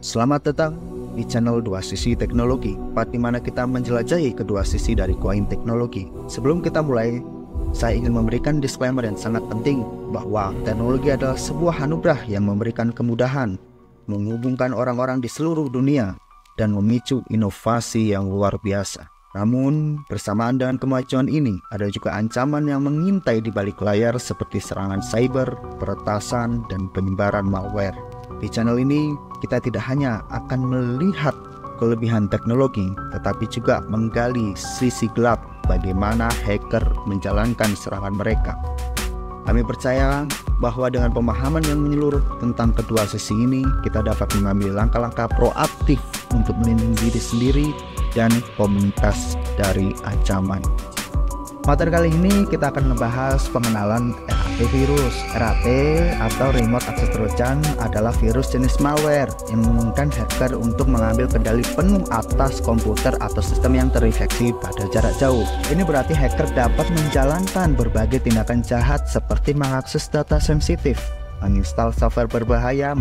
Selamat datang di channel Dua Sisi Teknologi, di mana kita menjelajahi kedua sisi dari koin teknologi. Sebelum kita mulai, saya ingin memberikan disclaimer yang sangat penting bahwa teknologi adalah sebuah anugerah yang memberikan kemudahan, menghubungkan orang-orang di seluruh dunia, dan memicu inovasi yang luar biasa. Namun, bersamaan dengan kemajuan ini, ada juga ancaman yang mengintai di balik layar seperti serangan cyber, peretasan, dan penyebaran malware. Di channel ini, kita tidak hanya akan melihat kelebihan teknologi, tetapi juga menggali sisi gelap bagaimana hacker menjalankan serangan mereka. Kami percaya bahwa dengan pemahaman yang menyeluruh tentang kedua sisi ini, kita dapat mengambil langkah-langkah proaktif untuk melindungi diri sendiri dan komunitas dari ancaman. Materi kali ini kita akan membahas pengenalan RAT virus. RAT atau Remote Access Trojan adalah virus jenis malware yang memungkinkan hacker untuk mengambil kendali penuh atas komputer atau sistem yang terinfeksi pada jarak jauh. Ini berarti hacker dapat menjalankan berbagai tindakan jahat seperti mengakses data sensitif, menginstal software berbahaya,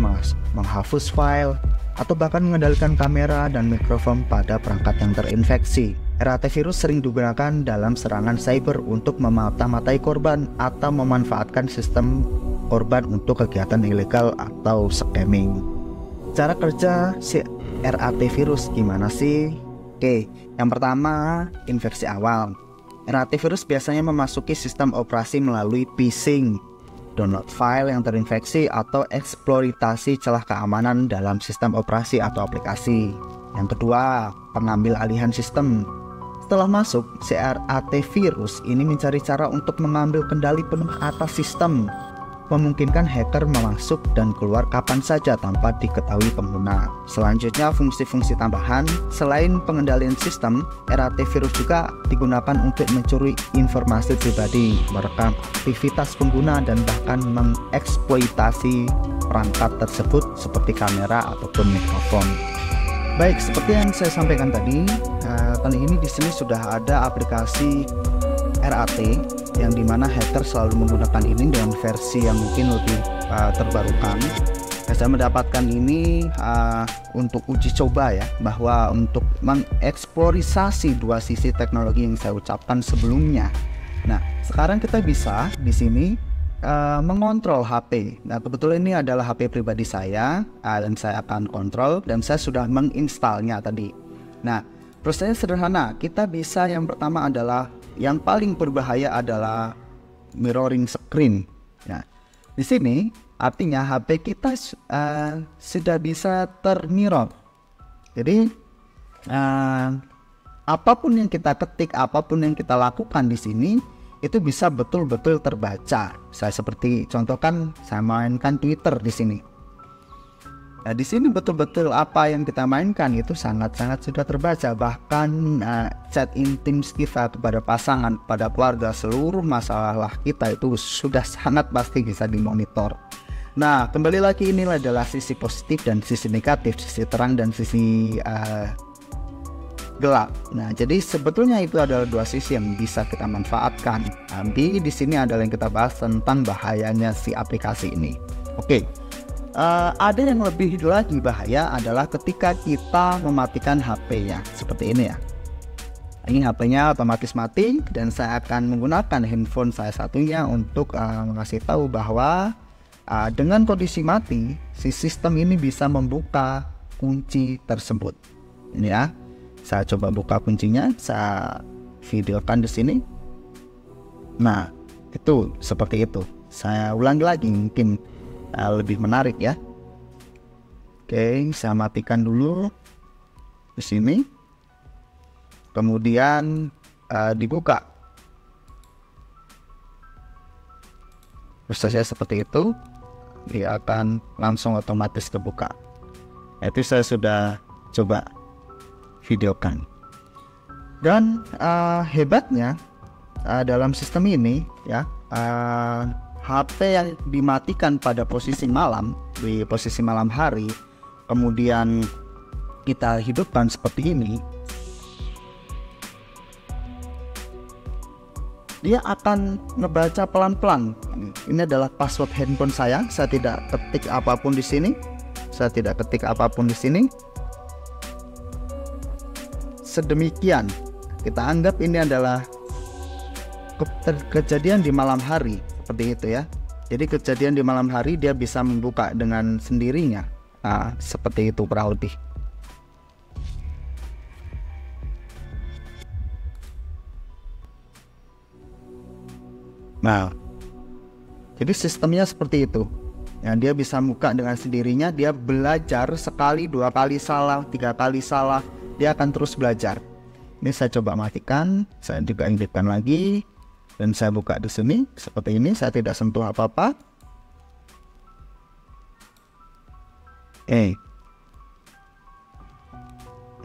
menghapus file, atau bahkan mengendalikan kamera dan mikrofon pada perangkat yang terinfeksi. RAT virus sering digunakan dalam serangan cyber untuk memata-matai korban atau memanfaatkan sistem korban untuk kegiatan ilegal atau scamming. Cara kerja si RAT virus gimana sih? Oke, yang pertama, infeksi awal. RAT virus biasanya memasuki sistem operasi melalui phishing, download file yang terinfeksi, atau eksploitasi celah keamanan dalam sistem operasi atau aplikasi. Yang kedua, pengambil alihan sistem. Setelah masuk, RAT virus ini mencari cara untuk mengambil kendali penuh atas sistem, memungkinkan hacker masuk dan keluar kapan saja tanpa diketahui pengguna. Selanjutnya, fungsi-fungsi tambahan. Selain pengendalian sistem, RAT virus juga digunakan untuk mencuri informasi pribadi, merekam aktivitas pengguna, dan bahkan mengeksploitasi perangkat tersebut seperti kamera ataupun mikrofon. Baik, seperti yang saya sampaikan tadi, kali ini di sini sudah ada aplikasi RAT yang dimana hacker selalu menggunakan ini dengan versi yang mungkin lebih terbarukan. Saya mendapatkan ini untuk uji coba ya, bahwa untuk mengeksplorasi dua sisi teknologi yang saya ucapkan sebelumnya. Nah, sekarang kita bisa di sini mengontrol HP. Nah, kebetulan ini adalah HP pribadi saya dan saya akan kontrol, dan saya sudah menginstalnya tadi. Nah, prosesnya sederhana. Kita bisa, yang pertama adalah, yang paling berbahaya adalah mirroring screen. Nah, di sini artinya HP kita sudah bisa termirror. Jadi apapun yang kita ketik, apapun yang kita lakukan di sini, itu bisa betul-betul terbaca. Saya seperti contohkan, saya mainkan Twitter di sini. Nah, di sini betul-betul apa yang kita mainkan itu sangat-sangat sudah terbaca. Bahkan chat intim kita kepada pasangan, pada keluarga, seluruh masalah kita itu sudah sangat pasti bisa dimonitor. Nah, kembali lagi, ini adalah sisi positif dan sisi negatif, sisi terang dan sisi gelap. Nah, jadi sebetulnya itu adalah dua sisi yang bisa kita manfaatkan. Nanti di sini adalah yang kita bahas tentang bahayanya si aplikasi ini. Oke, ada yang lebih lagi bahaya adalah ketika kita mematikan HP-nya, seperti ini ya. Ini HP-nya otomatis mati, dan saya akan menggunakan handphone saya satunya untuk mengasih tahu bahwa dengan kondisi mati, si sistem ini bisa membuka kunci tersebut. Ini ya. Saya coba buka kuncinya, saya videokan di sini. Nah, itu seperti itu. Saya ulangi lagi, mungkin lebih menarik ya. Oke, saya matikan dulu di sini. Kemudian dibuka. Prosesnya seperti itu. Dia akan langsung otomatis kebuka. Itu saya sudah coba videokan. Dan hebatnya dalam sistem ini ya, HP yang dimatikan pada posisi malam, di posisi malam hari, kemudian kita hidupkan seperti ini, dia akan ngebaca pelan-pelan. Ini adalah password handphone saya tidak ketik apapun di sini. saya tidak ketik apapun di sini. Sedemikian, kita anggap ini adalah kejadian di malam hari, seperti itu ya. Jadi kejadian di malam hari dia bisa membuka dengan sendirinya. Nah, seperti itu kurang lebih. Nah, jadi sistemnya seperti itu. Ya, dia bisa buka dengan sendirinya. Dia belajar sekali, 2 kali salah, 3 kali salah, dia akan terus belajar. Ini saya coba matikan, saya juga hidupkan lagi, dan saya buka di sini seperti ini. Saya tidak sentuh apa-apa.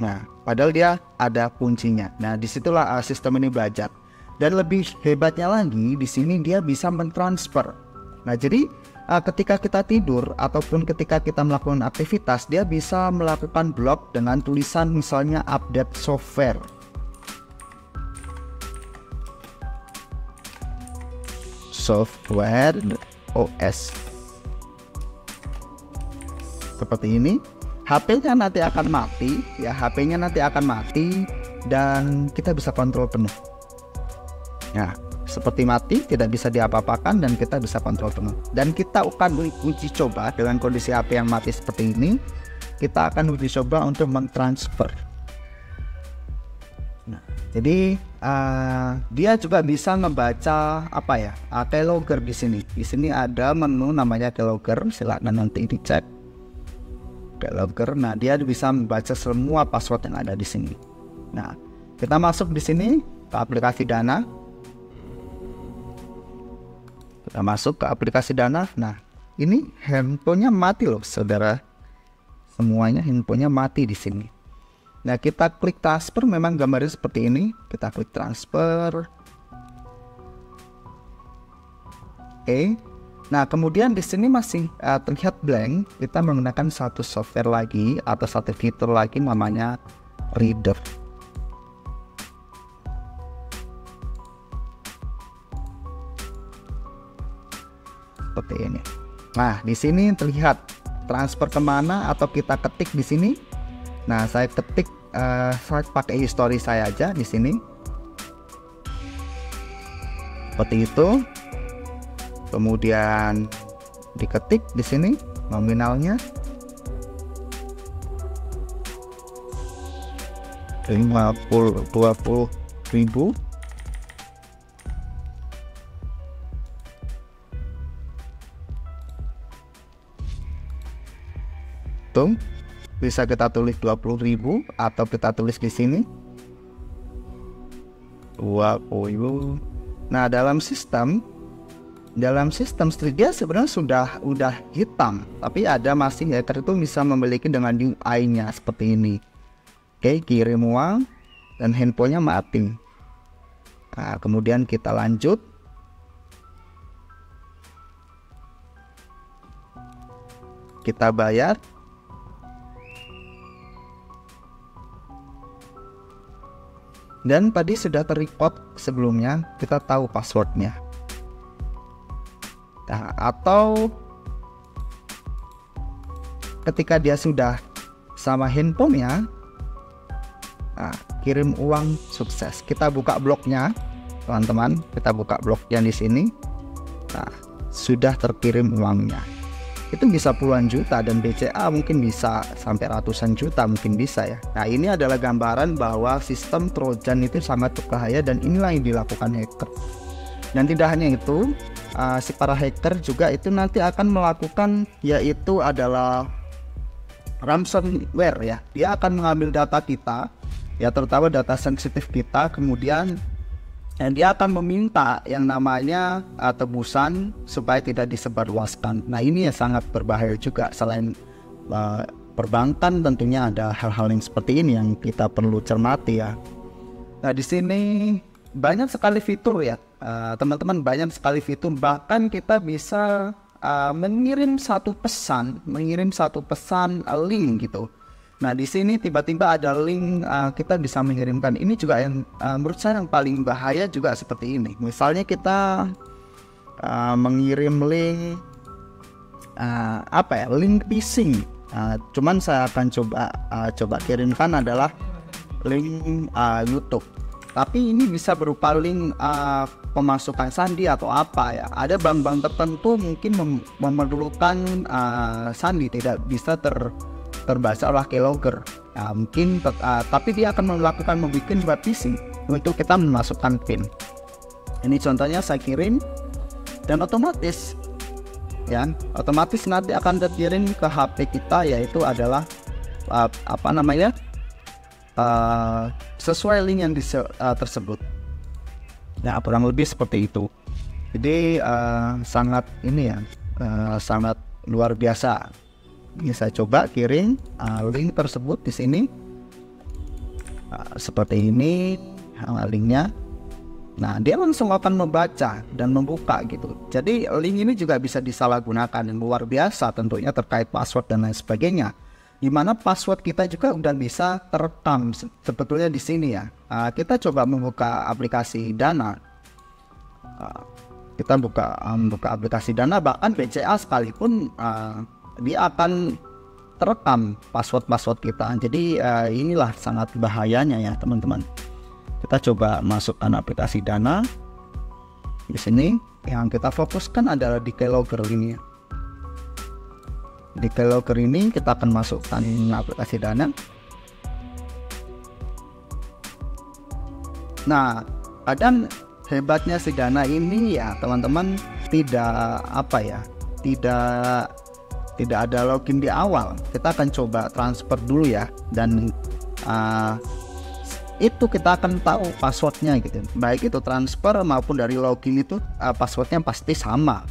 Nah, padahal dia ada kuncinya. Nah, disitulah sistem ini belajar. Dan lebih hebatnya lagi, di sini dia bisa mentransfer. Nah, jadi ketika kita tidur ataupun ketika kita melakukan aktivitas, dia bisa melakukan blok dengan tulisan misalnya update software. Software OS. Seperti ini. HP-nya nanti akan mati, ya HP-nya nanti akan mati dan kita bisa kontrol penuh. Nah, seperti mati, tidak bisa diapa-apakan dan kita bisa kontrol penuh. Dan kita akan uji coba dengan kondisi HP yang mati seperti ini. Kita akan uji coba untuk mentransfer. Nah, jadi dia juga bisa membaca apa ya? Keylogger di sini. Di sini ada menu namanya keylogger. Silakan nanti dicek. Keylogger. Nah, dia bisa membaca semua password yang ada di sini. Nah, kita masuk di sini ke aplikasi Dana. Kita masuk ke aplikasi Dana. Nah, ini handphonenya mati loh, saudara. Semuanya handphonenya mati di sini. Nah, kita klik transfer, memang gambarnya seperti ini. Kita klik transfer. Oke. Nah, kemudian di sini masih terlihat blank. Kita menggunakan satu software lagi atau satu fitur lagi namanya Reader. Seperti ini. Nah, di sini terlihat transfer kemana atau kita ketik di sini. Nah, saya ketik, saya pakai history saya aja di sini. Seperti itu. Kemudian diketik di sini nominalnya 20.000. Tuh, bisa kita tulis 20.000 atau kita tulis di sini 20. Nah, dalam sistem dia sebenarnya udah hitam, tapi ada masih hacker itu bisa memiliki dengan UI-nya seperti ini. Oke, kirim uang dan handphonenya mati. Nah, kemudian kita lanjut. Kita bayar. Dan tadi sudah terrecord sebelumnya, kita tahu passwordnya. Nah, atau ketika dia sudah sama handphonenya, nah, kirim uang sukses. Kita buka bloknya, teman-teman. Kita buka bloknya di sini. Nah, sudah terkirim uangnya. Itu bisa puluhan juta dan BCA mungkin bisa sampai ratusan juta mungkin bisa ya. Nah, ini adalah gambaran bahwa sistem Trojan itu sangat berbahaya dan inilah yang dilakukan hacker. Dan tidak hanya itu, si para hacker juga itu nanti akan melakukan, yaitu adalah ransomware ya. Dia akan mengambil data kita, ya terutama data sensitif kita, kemudian dia akan meminta yang namanya tebusan supaya tidak disebarluaskan. Nah, ini ya sangat berbahaya juga. Selain perbankan, tentunya ada hal-hal yang seperti ini yang kita perlu cermati ya. Nah, di sini banyak sekali fitur ya. Teman-teman, banyak sekali fitur, bahkan kita bisa mengirim satu pesan link gitu. Nah, di sini tiba-tiba ada link, kita bisa mengirimkan. Ini juga yang menurut saya yang paling bahaya juga seperti ini. Misalnya kita mengirim link link phishing. Cuman saya akan coba kirimkan adalah link YouTube. Tapi ini bisa berupa link pemasukan sandi atau apa ya. Ada bank-bank tertentu mungkin memerlukan sandi tidak bisa terbaca oleh keylogger. Mungkin tapi dia akan melakukan membuat web phishing untuk kita memasukkan PIN. Ini contohnya saya kirim dan otomatis nanti akan terkirim ke HP kita, yaitu adalah sesuai link yang tersebut. Nah, kurang lebih seperti itu. Jadi sangat luar biasa. Ini saya coba kirim link tersebut di sini. Seperti ini linknya. Nah, dia langsung akan membaca dan membuka gitu. Jadi link ini juga bisa disalahgunakan dan luar biasa tentunya terkait password dan lain sebagainya. Di mana password kita juga udah bisa terekam sebetulnya di sini ya. Kita coba membuka aplikasi Dana. Kita buka aplikasi Dana, bahkan BCA sekalipun dia akan terekam password kita. Jadi inilah sangat bahayanya ya teman-teman. Kita coba masukkan aplikasi Dana. Di sini yang kita fokuskan adalah di keylogger ini. Di keylogger ini kita akan masukkan aplikasi Dana. Nah, kadang hebatnya si Dana ini ya teman-teman tidak ada login di awal. Kita akan coba transfer dulu ya, dan itu kita akan tahu passwordnya gitu. Baik itu transfer maupun dari login itu passwordnya pasti sama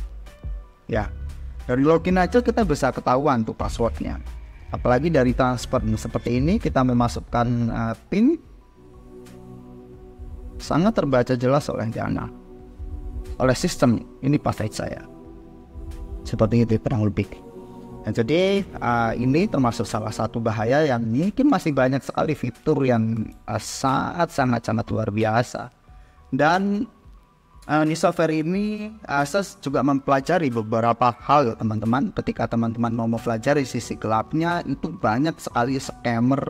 ya. Dari login aja kita bisa ketahuan tuh passwordnya. Apalagi dari transfer seperti ini, kita memasukkan PIN, sangat terbaca jelas oleh Dana, oleh sistem ini password saya. Seperti itu kurang lebih. Dan jadi ini termasuk salah satu bahaya yang mungkin masih banyak sekali fitur yang sangat luar biasa. Dan di software ini saya juga mempelajari beberapa hal teman-teman. Ketika teman-teman mau mempelajari sisi gelapnya, itu banyak sekali scammer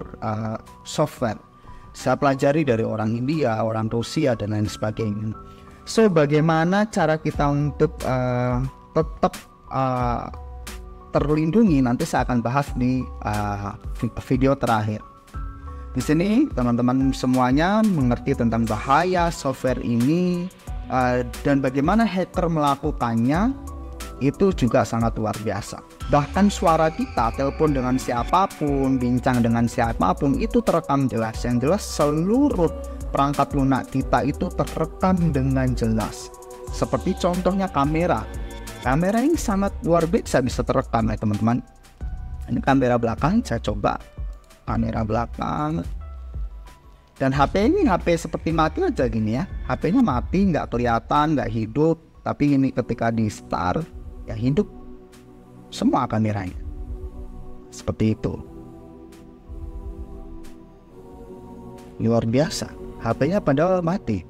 software. Saya pelajari dari orang India, orang Rusia dan lain sebagainya. So bagaimana cara kita untuk tetap terlindungi, nanti saya akan bahas di video terakhir. Di sini teman-teman semuanya mengerti tentang bahaya software ini dan bagaimana hacker melakukannya, itu juga sangat luar biasa. Bahkan suara kita telepon dengan siapapun, bincang dengan siapapun, itu terekam jelas. Yang jelas seluruh perangkat lunak kita itu terekam dengan jelas. Seperti contohnya kamera. Kamera ini sangat luar biasa bisa terekam ya teman-teman. Ini kamera belakang, saya coba kamera belakang. Dan HP ini HP seperti mati aja gini ya. HP-nya mati, nggak kelihatan, nggak hidup. Tapi ini ketika di start, ya hidup semua kameranya. Seperti itu. Luar biasa. HP-nya padahal mati.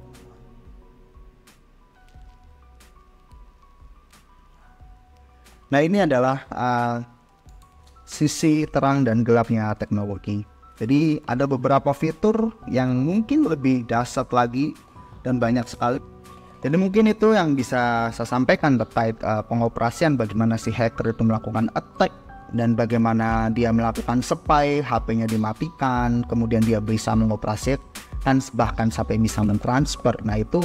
Nah, ini adalah sisi terang dan gelapnya teknologi. Jadi ada beberapa fitur yang mungkin lebih dahsyat lagi dan banyak sekali. Jadi mungkin itu yang bisa saya sampaikan terkait pengoperasian bagaimana si hacker itu melakukan attack dan bagaimana dia melakukan spy, HP-nya dimatikan, kemudian dia bisa mengoperasikan bahkan sampai bisa mentransfer. Nah, itu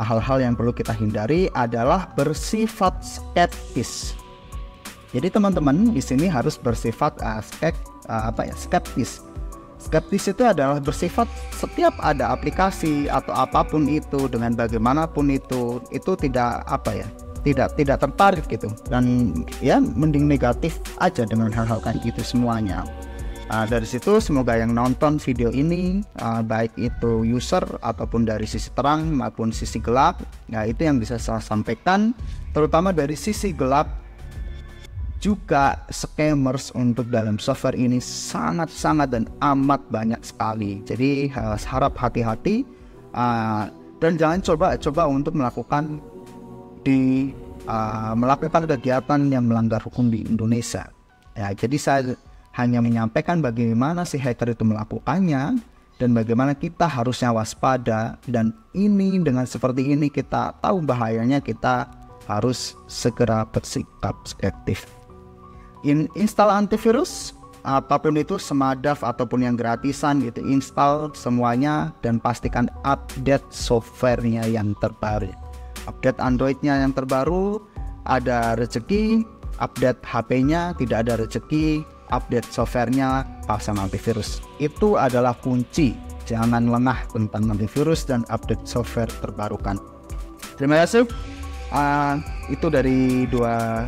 hal-hal yang perlu kita hindari adalah bersifat skeptis. Jadi teman-teman di sini harus bersifat skeptis. Skeptis itu adalah bersifat setiap ada aplikasi atau apapun itu dengan bagaimanapun itu tidak tidak tertarik gitu, dan ya mending negatif aja dengan hal-hal kayak gitu semuanya. Dari situ semoga yang nonton video ini baik itu user ataupun dari sisi terang maupun sisi gelap, nah itu yang bisa saya sampaikan, terutama dari sisi gelap. Juga scammers untuk dalam software ini sangat dan amat banyak sekali. Jadi harap hati-hati dan jangan coba untuk melakukan melakukan kegiatan yang melanggar hukum di Indonesia. Ya, jadi saya hanya menyampaikan bagaimana si hacker itu melakukannya dan bagaimana kita harusnya waspada, dan ini dengan seperti ini kita tahu bahayanya, kita harus segera bersikap selektif. Install antivirus, apapun itu, Smartdav ataupun yang gratisan gitu, install semuanya dan pastikan update softwarenya yang terbaru. Update Androidnya yang terbaru, ada rezeki. Update HP-nya tidak ada rezeki. Update softwarenya pasang antivirus. Itu adalah kunci. Jangan lengah tentang antivirus dan update software terbarukan. Terima kasih. Itu dari dua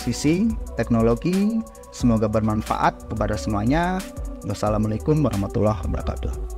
sisi teknologi. Semoga bermanfaat kepada semuanya. Wassalamualaikum warahmatullahi wabarakatuh.